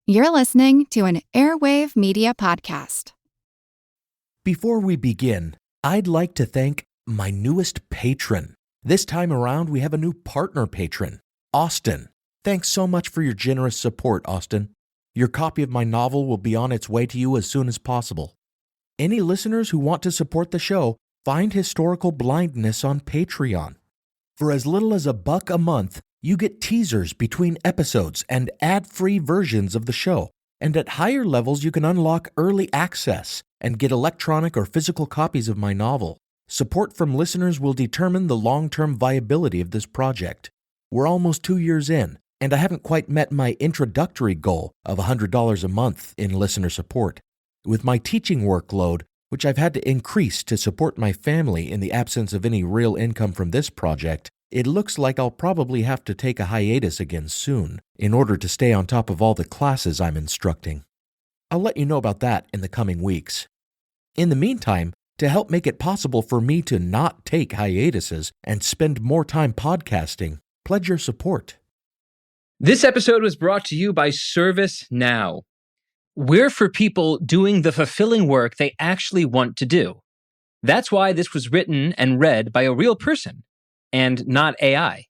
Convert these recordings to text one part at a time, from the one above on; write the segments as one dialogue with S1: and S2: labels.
S1: You're listening to an Airwave Media Podcast.
S2: Before we begin, I'd like to thank my newest patron. This time around, we have a new partner patron, Austin. Thanks so much for your generous support, Austin. Your copy of my novel will be on its way to you as soon as possible. Any listeners who want to support the show, find Historical Blindness on Patreon. For as little as $1 a month, you get teasers between episodes and ad-free versions of the show. And at higher levels, you can unlock early access and get electronic or physical copies of my novel. Support from listeners will determine the long-term viability of this project. We're almost 2 years in, and I haven't quite met my introductory goal of $100 a month in listener support. With my teaching workload, which I've had to increase to support my family in the absence of any real income from this project, it looks like I'll probably have to take a hiatus again soon in order to stay on top of all the classes I'm instructing. I'll let you know about that in the coming weeks. In the meantime, to help make it possible for me to not take hiatuses and spend more time podcasting, pledge your support.
S3: This episode was brought to you by ServiceNow. We're for people doing the fulfilling work they actually want to do. That's why this was written and read by a real person and not AI.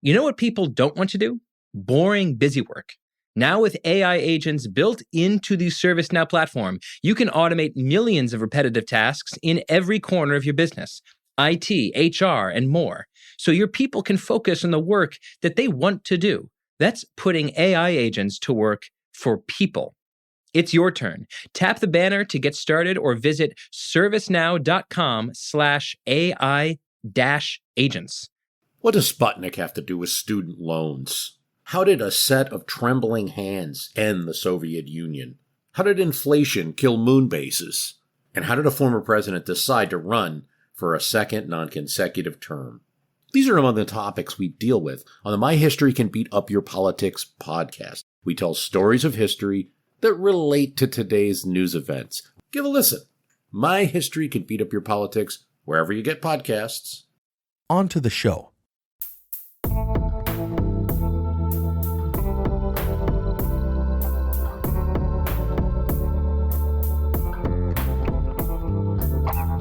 S3: You know what people don't want to do? Boring, busy work. Now with AI agents built into the ServiceNow platform, you can automate millions of repetitive tasks in every corner of your business, IT, HR, and more, so your people can focus on the work that they want to do. That's putting AI agents to work for people. It's your turn. Tap the banner to get started or visit servicenow.com/AI-agents.
S4: What does Sputnik have to do with student loans? How did a set of trembling hands end the Soviet Union? How did inflation kill moon bases? And how did a former president decide to run for a second non-consecutive term? These are among the topics we deal with on the My History Can Beat Up Your Politics podcast. We tell stories of history that relate to today's news events. Give a listen. My History Can Beat Up Your Politics, wherever you get podcasts.
S2: On to the show.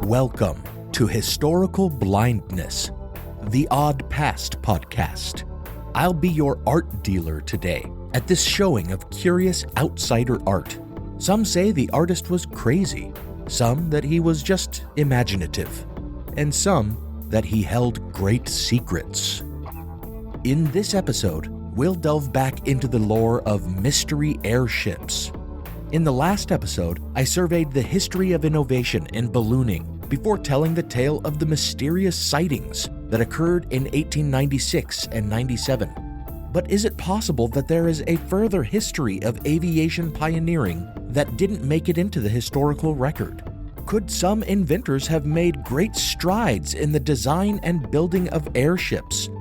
S2: Welcome to Historical Blindness, the Odd Past podcast. I'll be your art dealer today at this showing of curious outsider art. Some say the artist was crazy, some that he was just imaginative, and some that he held great secrets. In this episode, we'll delve back into the lore of mystery airships. In the last episode, I surveyed the history of innovation in ballooning before telling the tale of the mysterious sightings that occurred in 1896 and 97. But is it possible that there is a further history of aviation pioneering that didn't make it into the historical record? Could some inventors have made great strides in the design and building of airships?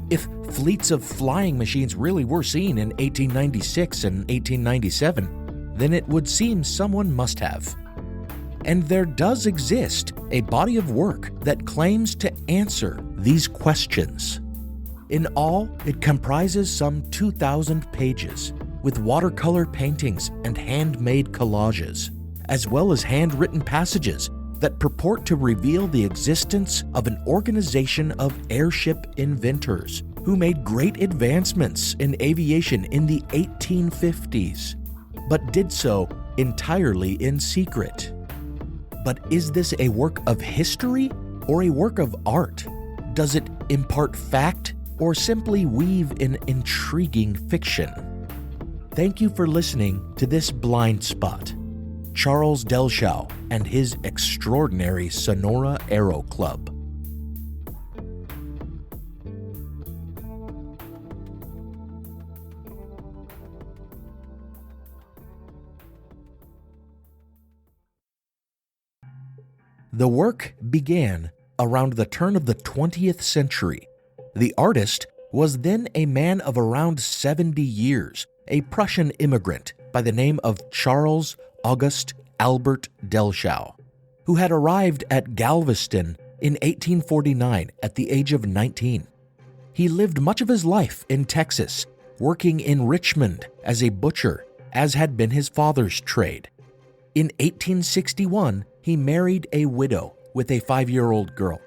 S2: If fleets of flying machines really were seen in 1896 and 1897, then it would seem someone must have. And there does exist a body of work that claims to answer these questions. In all, it comprises some 2,000 pages, with watercolor paintings and handmade collages, as well as handwritten passages that purport to reveal the existence of an organization of airship inventors who made great advancements in aviation in the 1850s, but did so entirely in secret. But is this a work of history or a work of art? Does it impart fact or simply weave an intriguing fiction? Thank you for listening to this blind spot. Charles Dellschau and his extraordinary Sonora Aero Club. The work began around the turn of the 20th century. The artist was then a man of around 70 years, a Prussian immigrant by the name of Charles August Albert Dellschau, who had arrived at Galveston in 1849 at the age of 19. He lived much of his life in Texas, working in Richmond as a butcher as had been his father's trade. In 1861, he married a widow with a 5-year-old girl.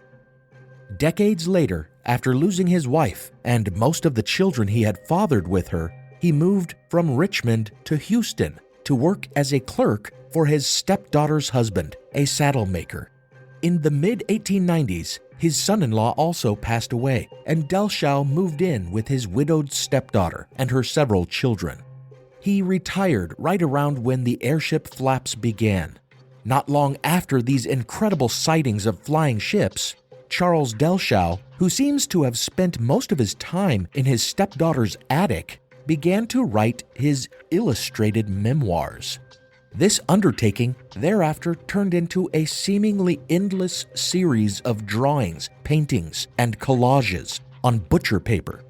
S2: Decades later, after losing his wife and most of the children he had fathered with her, he moved from Richmond to Houston to work as a clerk for his stepdaughter's husband, a saddle maker. In the mid-1890s, his son-in-law also passed away, and Dellschau moved in with his widowed stepdaughter and her several children. He retired right around when the airship flaps began. Not long after these incredible sightings of flying ships, Charles Dellschau, who seems to have spent most of his time in his stepdaughter's attic, began to write his illustrated memoirs. This undertaking thereafter turned into a seemingly endless series of drawings, paintings, and collages on butcher paper.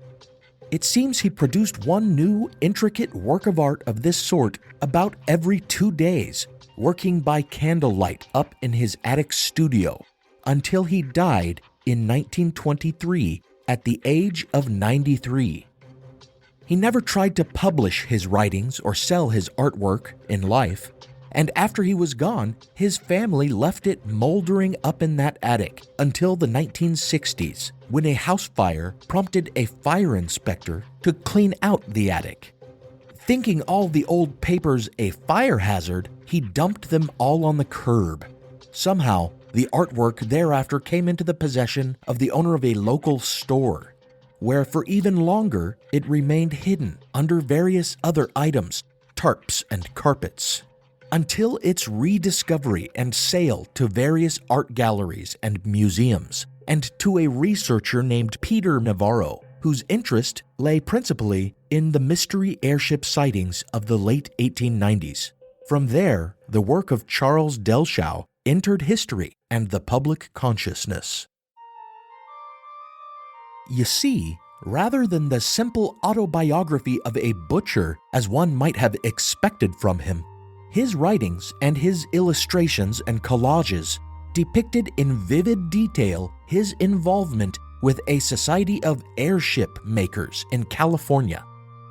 S2: It seems he produced one new, intricate work of art of this sort about every 2 days, working by candlelight up in his attic studio, until he died in 1923 at the age of 93. He never tried to publish his writings or sell his artwork in life, and after he was gone, his family left it moldering up in that attic until the 1960s, when a house fire prompted a fire inspector to clean out the attic. Thinking all the old papers a fire hazard, he dumped them all on the curb. Somehow, the artwork thereafter came into the possession of the owner of a local store, where for even longer it remained hidden under various other items, tarps and carpets, until its rediscovery and sale to various art galleries and museums, and to a researcher named Peter Navarro, whose interest lay principally in the mystery airship sightings of the late 1890s. From there, the work of Charles Dellschau entered history and the public consciousness. You see, rather than the simple autobiography of a butcher as one might have expected from him, his writings and his illustrations and collages depicted in vivid detail his involvement with a society of airship makers in California.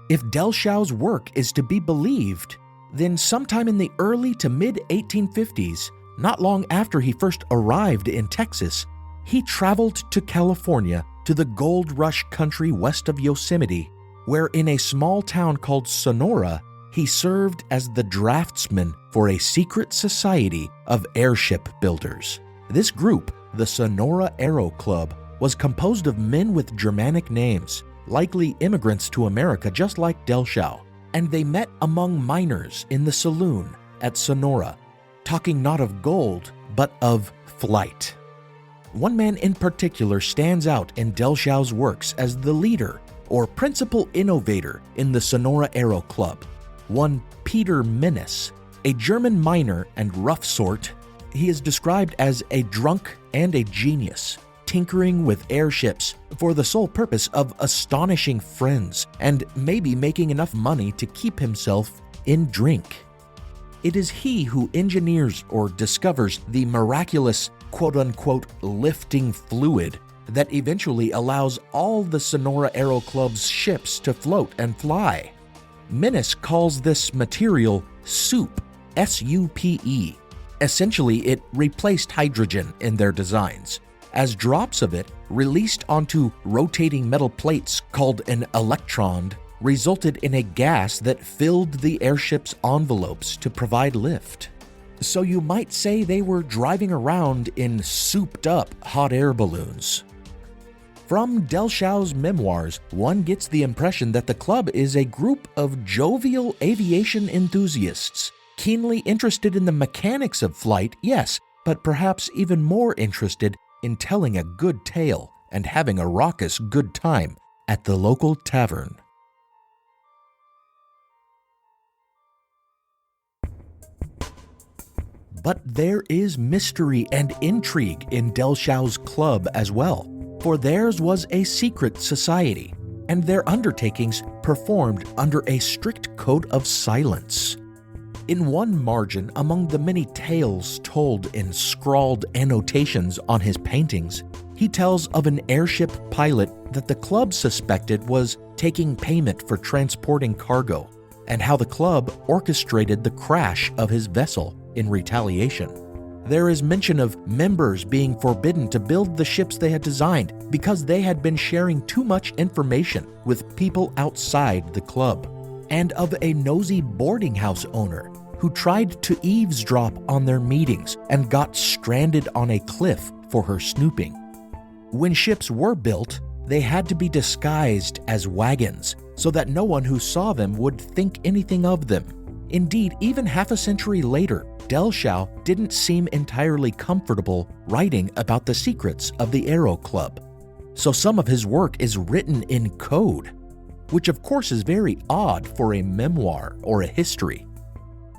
S2: If Dellschau's work is to be believed, then sometime in the early to mid-1850s, not long after he first arrived in Texas, he traveled to California to the gold rush country west of Yosemite, where in a small town called Sonora, he served as the draftsman for a secret society of airship builders. This group, the Sonora Aero Club, was composed of men with Germanic names, likely immigrants to America just like Dellschau, and they met among miners in the saloon at Sonora, talking not of gold, but of flight. One man in particular stands out in Dellschau's works as the leader or principal innovator in the Sonora Aero Club, one Peter Menes, a German miner and rough sort. He is described as a drunk and a genius, tinkering with airships for the sole purpose of astonishing friends and maybe making enough money to keep himself in drink. It is he who engineers or discovers the miraculous quote-unquote lifting fluid that eventually allows all the Sonora Aero Club's ships to float and fly. Menes calls this material soup, S-U-P-E. Essentially, it replaced hydrogen in their designs, as drops of it, released onto rotating metal plates called an electron, resulted in a gas that filled the airship's envelopes to provide lift. So you might say they were driving around in souped-up hot air balloons. From Dellschau's memoirs, one gets the impression that the club is a group of jovial aviation enthusiasts, keenly interested in the mechanics of flight, yes, but perhaps even more interested in telling a good tale and having a raucous good time at the local tavern. But there is mystery and intrigue in Dellschau's club as well, for theirs was a secret society, and their undertakings performed under a strict code of silence. In one margin among the many tales told in scrawled annotations on his paintings, he tells of an airship pilot that the club suspected was taking payment for transporting cargo, and how the club orchestrated the crash of his vessel in retaliation. There is mention of members being forbidden to build the ships they had designed because they had been sharing too much information with people outside the club, and of a nosy boarding house owner who tried to eavesdrop on their meetings and got stranded on a cliff for her snooping. When ships were built, they had to be disguised as wagons so that no one who saw them would think anything of them. Indeed, even half a century later, Dellschau didn't seem entirely comfortable writing about the secrets of the Aero Club. So some of his work is written in code, which of course is very odd for a memoir or a history.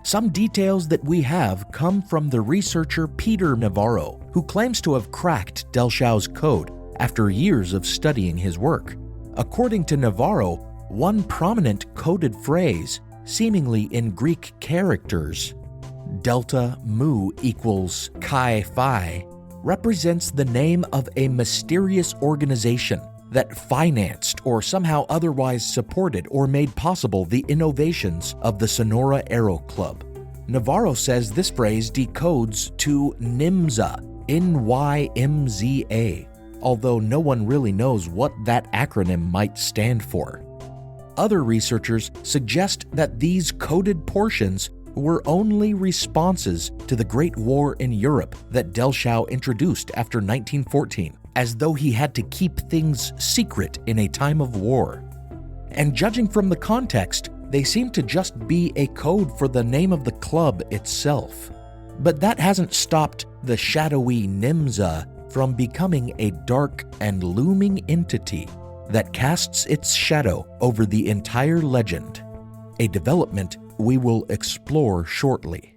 S2: Some details that we have come from the researcher Peter Navarro, who claims to have cracked Dellschau's code after years of studying his work. According to Navarro, one prominent coded phrase, seemingly in Greek characters, delta mu equals chi phi, represents the name of a mysterious organization that financed or somehow otherwise supported or made possible the innovations of the Sonora Aero Club. Navarro says this phrase decodes to NYMZA, N-Y-M-Z-A, although no one really knows what that acronym might stand for. Other researchers suggest that these coded portions were only responses to the Great War in Europe that Dellschau introduced after 1914, as though he had to keep things secret in a time of war. And judging from the context, they seem to just be a code for the name of the club itself. But that hasn't stopped the shadowy NYMZA from becoming a dark and looming entity that casts its shadow over the entire legend, a development we will explore shortly.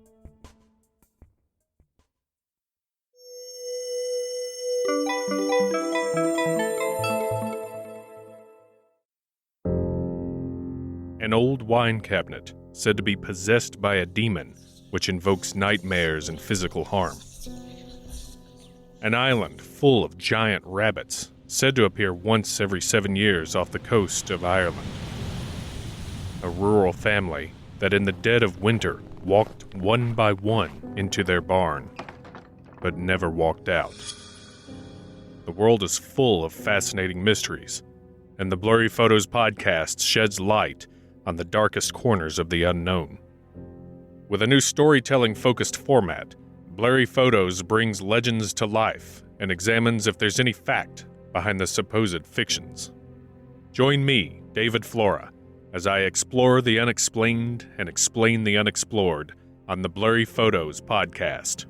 S5: An old wine cabinet said to be possessed by a demon, which invokes nightmares and physical harm. An island full of giant rabbits, said to appear once every 7 years off the coast of Ireland. A rural family that in the dead of winter walked one by one into their barn, but never walked out. The world is full of fascinating mysteries, and the Blurry Photos podcast sheds light on the darkest corners of the unknown. With a new storytelling-focused format, Blurry Photos brings legends to life and examines if there's any fact behind the supposed fictions. Join me, David Flora, as I explore the unexplained and explain the unexplored on the Blurry Photos podcast.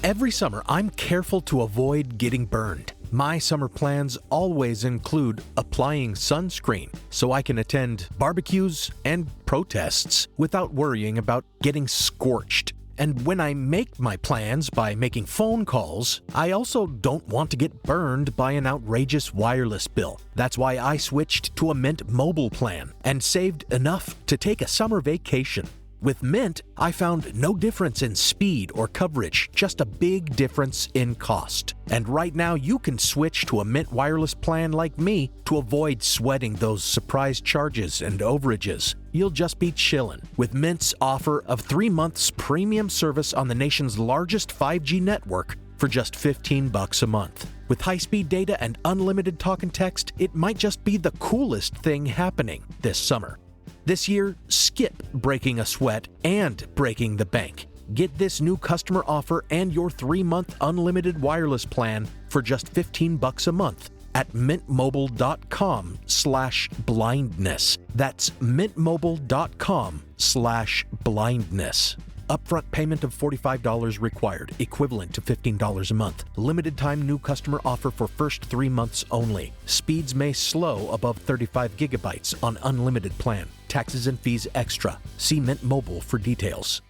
S2: Every summer, I'm careful to avoid getting burned. My summer plans always include applying sunscreen so I can attend barbecues and protests without worrying about getting scorched. And when I make my plans by making phone calls, I also don't want to get burned by an outrageous wireless bill. That's why I switched to a Mint Mobile plan and saved enough to take a summer vacation. With Mint, I found no difference in speed or coverage, just a big difference in cost. And right now you can switch to a Mint wireless plan like me to avoid sweating those surprise charges and overages. You'll just be chillin' with Mint's offer of 3 months premium service on the nation's largest 5G network for just $15 a month. With high-speed data and unlimited talk and text, it might just be the coolest thing happening this summer. This year, skip breaking a sweat and breaking the bank. Get this new customer offer and your 3-month unlimited wireless plan for just $15 a month at mintmobile.com/blindness. That's mintmobile.com/blindness. Upfront payment of $45 required, equivalent to $15 a month. Limited time new customer offer for first 3 months only. Speeds may slow above 35 gigabytes on unlimited plan. Taxes and fees extra. See Mint Mobile for details.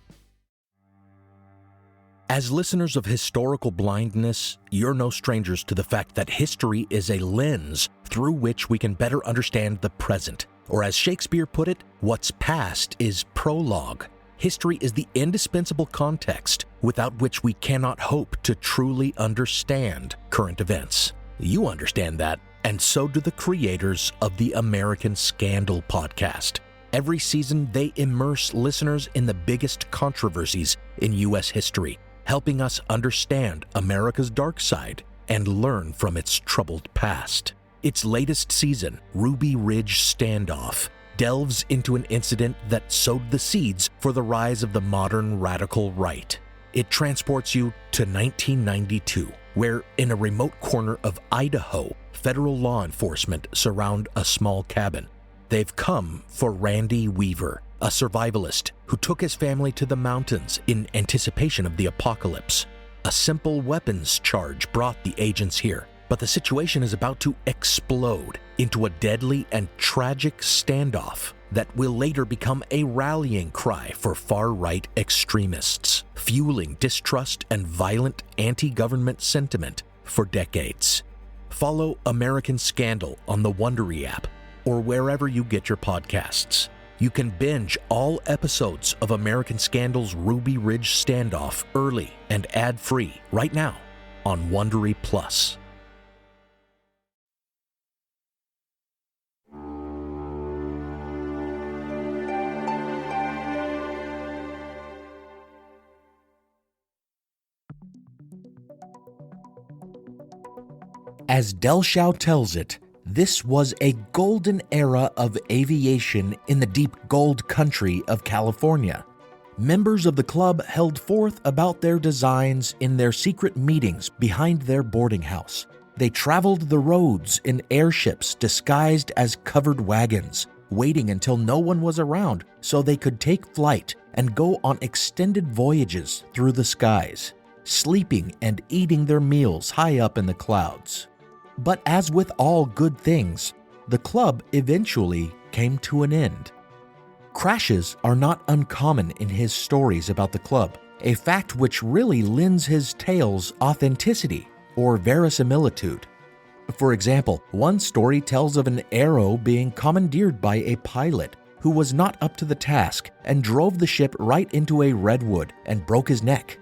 S2: As listeners of Historical Blindness, you're no strangers to the fact that history is a lens through which we can better understand the present. Or as Shakespeare put it, what's past is prologue. History is the indispensable context without which we cannot hope to truly understand current events. You understand that, and so do the creators of the American Scandal podcast. Every season, they immerse listeners in the biggest controversies in U.S. history, helping us understand America's dark side and learn from its troubled past. Its latest season, Ruby Ridge Standoff, delves into an incident that sowed the seeds for the rise of the modern radical right. It transports you to 1992, where in a remote corner of Idaho, federal law enforcement surround a small cabin. They've come for Randy Weaver, a survivalist who took his family to the mountains in anticipation of the apocalypse. A simple weapons charge brought the agents here, but the situation is about to explode into a deadly and tragic standoff that will later become a rallying cry for far-right extremists, fueling distrust and violent anti-government sentiment for decades. Follow American Scandal on the Wondery app or wherever you get your podcasts. You can binge all episodes of American Scandal's Ruby Ridge Standoff early and ad-free right now on Wondery Plus. As Dellschau tells it, this was a golden era of aviation in the deep gold country of California. Members of the club held forth about their designs in their secret meetings behind their boarding house. They traveled the roads in airships disguised as covered wagons, waiting until no one was around so they could take flight and go on extended voyages through the skies, sleeping and eating their meals high up in the clouds. But as with all good things, the club eventually came to an end. Crashes are not uncommon in his stories about the club, a fact which really lends his tales authenticity or verisimilitude. For example, one story tells of an Aero being commandeered by a pilot who was not up to the task and drove the ship right into a redwood and broke his neck.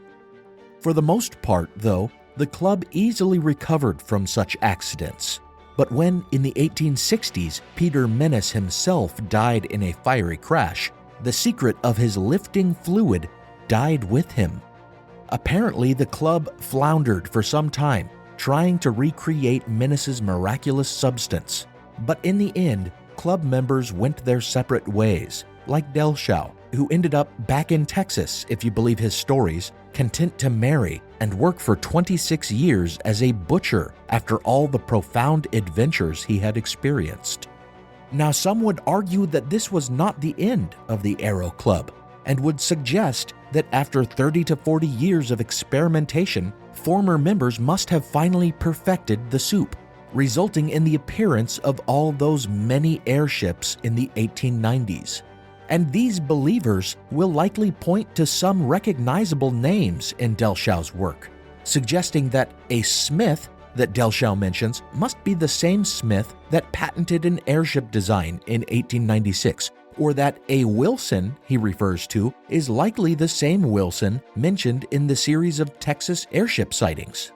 S2: For the most part, though, the club easily recovered from such accidents. But when, in the 1860s, Peter Menace himself died in a fiery crash, the secret of his lifting fluid died with him. Apparently, the club floundered for some time, trying to recreate Menace's miraculous substance. But in the end, club members went their separate ways, like Dellschau, who ended up back in Texas, if you believe his stories, content to marry and work for 26 years as a butcher after all the profound adventures he had experienced. Now, some would argue that this was not the end of the Aero Club, and would suggest that after 30 to 40 years of experimentation, former members must have finally perfected the soup, resulting in the appearance of all those many airships in the 1890s. And these believers will likely point to some recognizable names in Dellschau's work, suggesting that a Smith that Dellschau mentions must be the same Smith that patented an airship design in 1896, or that a Wilson he refers to is likely the same Wilson mentioned in the series of Texas airship sightings.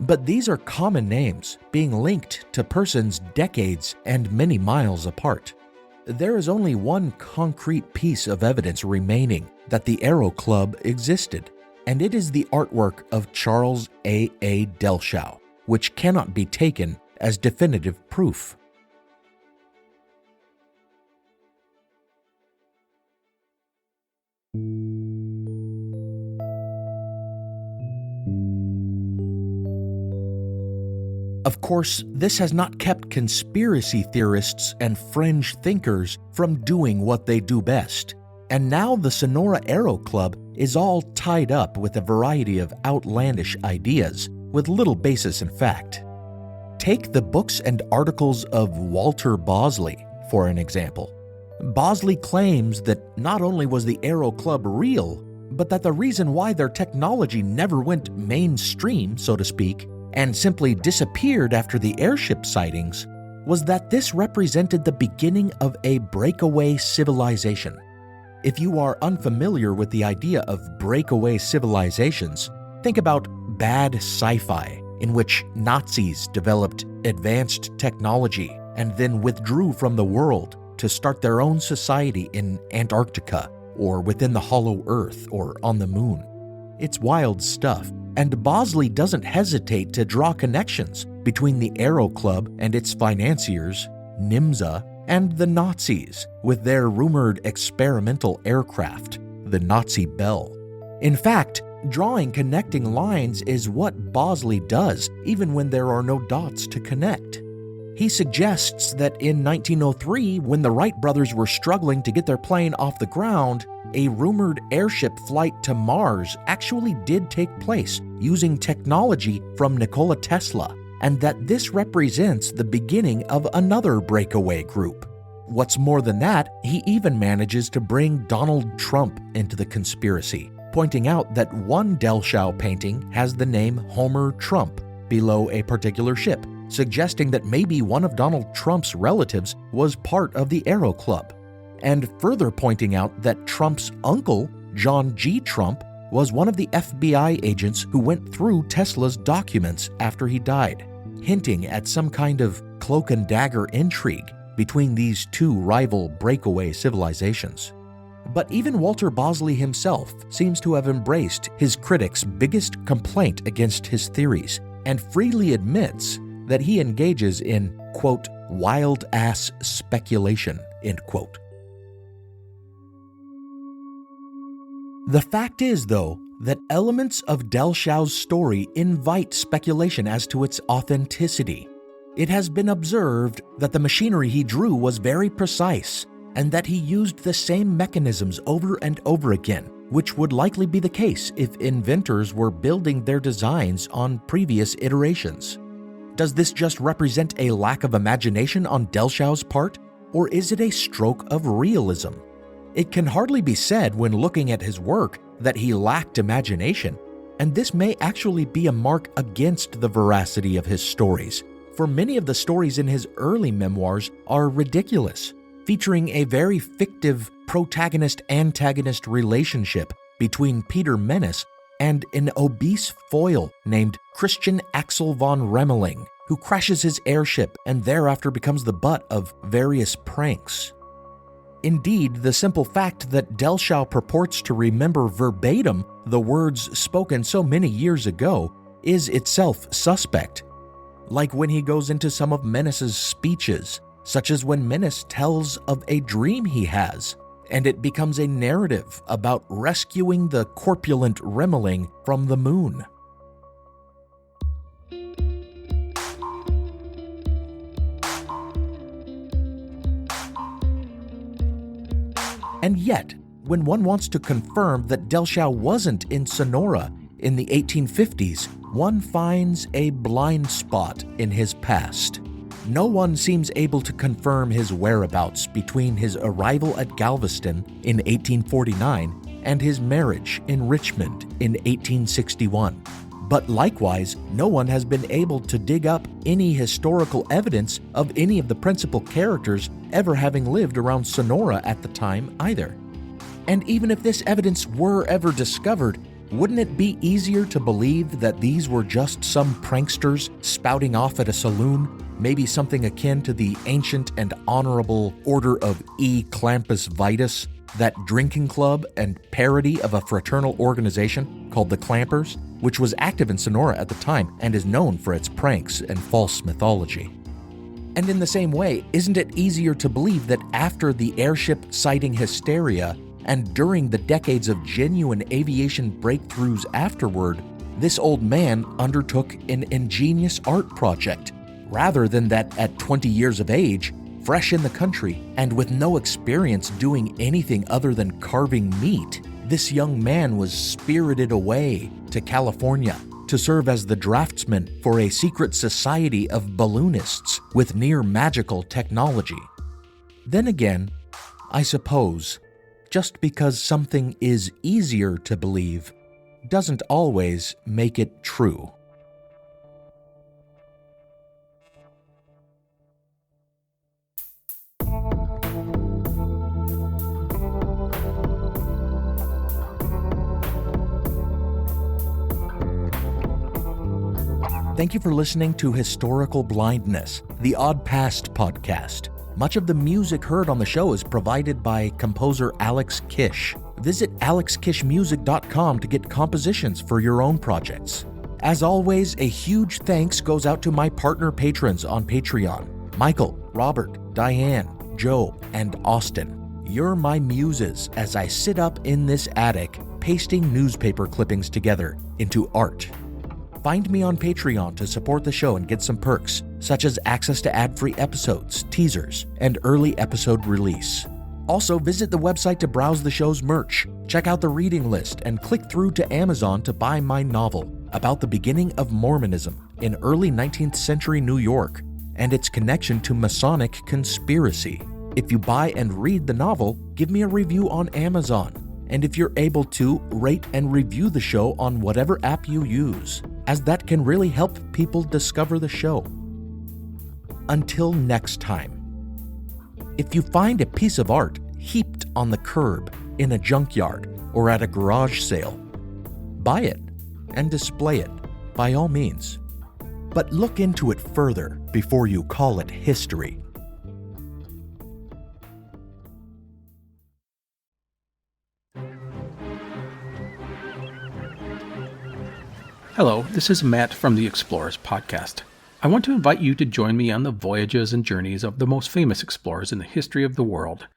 S2: But these are common names being linked to persons decades and many miles apart. There is only one concrete piece of evidence remaining that the Aero Club existed, and it is the artwork of Charles A. Dellschau, which cannot be taken as definitive proof. Of course, this has not kept conspiracy theorists and fringe thinkers from doing what they do best. And now the Sonora Aero Club is all tied up with a variety of outlandish ideas with little basis in fact. Take the books and articles of Walter Bosley, for an example. Bosley claims that not only was the Aero Club real, but that the reason why their technology never went mainstream, so to speak, and simply disappeared after the airship sightings, was that this represented the beginning of a breakaway civilization. If you are unfamiliar with the idea of breakaway civilizations, think about bad sci-fi in which Nazis developed advanced technology and then withdrew from the world to start their own society in Antarctica or within the hollow earth or on the moon. It's wild stuff, and Bosley doesn't hesitate to draw connections between the Aero Club and its financiers, NIMSA, and the Nazis with their rumored experimental aircraft, the Nazi Bell. In fact, drawing connecting lines is what Bosley does, even when there are no dots to connect. He suggests that in 1903, when the Wright brothers were struggling to get their plane off the ground, a rumored airship flight to Mars actually did take place using technology from Nikola Tesla, and that this represents the beginning of another breakaway group. What's more than that, he even manages to bring Donald Trump into the conspiracy, pointing out that one Dellschau painting has the name Homer Trump below a particular ship, suggesting that maybe one of Donald Trump's relatives was part of the Aero Club, and further pointing out that Trump's uncle, John G. Trump, was one of the FBI agents who went through Tesla's documents after he died, hinting at some kind of cloak and dagger intrigue between these two rival breakaway civilizations. But even Walter Bosley himself seems to have embraced his critics' biggest complaint against his theories and freely admits that he engages in, quote, wild-ass speculation, end quote. The fact is, though, that elements of Dellschau's story invite speculation as to its authenticity. It has been observed that the machinery he drew was very precise, and that he used the same mechanisms over and over again, which would likely be the case if inventors were building their designs on previous iterations. Does this just represent a lack of imagination on Dellschau's part, or is it a stroke of realism? It can hardly be said when looking at his work that he lacked imagination, and this may actually be a mark against the veracity of his stories, for many of the stories in his early memoirs are ridiculous, featuring a very fictive protagonist-antagonist relationship between Peter Menace and an obese foil named Christian Axel von Remmeling, who crashes his airship and thereafter becomes the butt of various pranks. Indeed, the simple fact that Dellschau purports to remember verbatim the words spoken so many years ago is itself suspect. Like when he goes into some of Menace's speeches, such as when Menace tells of a dream he has, and it becomes a narrative about rescuing the corpulent Remmeling from the moon. And yet, when one wants to confirm that Dellschau wasn't in Sonora in the 1850s, one finds a blind spot in his past. No one seems able to confirm his whereabouts between his arrival at Galveston in 1849 and his marriage in Richmond in 1861. But likewise, no one has been able to dig up any historical evidence of any of the principal characters ever having lived around Sonora at the time either. And even if this evidence were ever discovered, wouldn't it be easier to believe that these were just some pranksters spouting off at a saloon, maybe something akin to the ancient and honorable Order of E. Clampus Vitus, that drinking club and parody of a fraternal organization called the Clampers, which was active in Sonora at the time and is known for its pranks and false mythology? And in the same way, isn't it easier to believe that after the airship sighting hysteria and during the decades of genuine aviation breakthroughs afterward, this old man undertook an ingenious art project, rather than that at 20 years of age, fresh in the country, and with no experience doing anything other than carving meat, this young man was spirited away to California to serve as the draftsman for a secret society of balloonists with near magical technology. Then again, I suppose, just because something is easier to believe doesn't always make it true. Thank you for listening to Historical Blindness, the Odd Past podcast. Much of the music heard on the show is provided by composer Alex Kish. Visit alexkishmusic.com to get compositions for your own projects. As always, a huge thanks goes out to my partner patrons on Patreon: Michael, Robert, Diane, Joe, and Austin. You're my muses as I sit up in this attic pasting newspaper clippings together into art. Find me on Patreon to support the show and get some perks, such as access to ad-free episodes, teasers, and early episode release. Also, visit the website to browse the show's merch, check out the reading list, and click through to Amazon to buy my novel about the beginning of Mormonism in early 19th century New York and its connection to Masonic conspiracy. If you buy and read the novel, give me a review on Amazon. And if you're able to, rate and review the show on whatever app you use, as that can really help people discover the show. Until next time, if you find a piece of art heaped on the curb, in a junkyard, or at a garage sale, buy it and display it by all means. But look into it further before you call it history.
S6: Hello, this is Matt from the Explorers Podcast. I want to invite you to join me on the voyages and journeys of the most famous explorers in the history of the world.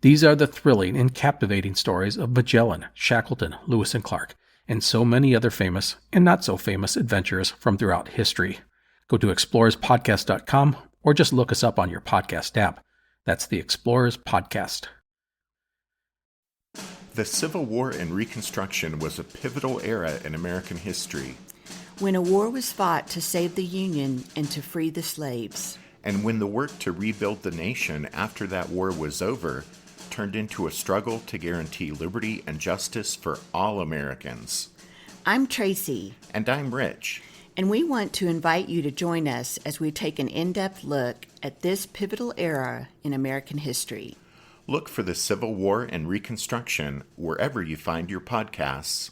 S6: These are the thrilling and captivating stories of Magellan, Shackleton, Lewis and Clark, and so many other famous and not so famous adventurers from throughout history. Go to explorerspodcast.com or just look us up on your podcast app. That's the Explorers Podcast.
S7: The Civil War and Reconstruction was a pivotal era in American history.
S8: When a war was fought to save the Union and to free the slaves.
S7: And when the work to rebuild the nation after that war was over turned into a struggle to guarantee liberty and justice for all Americans.
S8: I'm Tracy.
S7: And I'm Rich.
S8: And we want to invite you to join us as we take an in-depth look at this pivotal era in American history.
S7: Look for the Civil War and Reconstruction wherever you find your podcasts.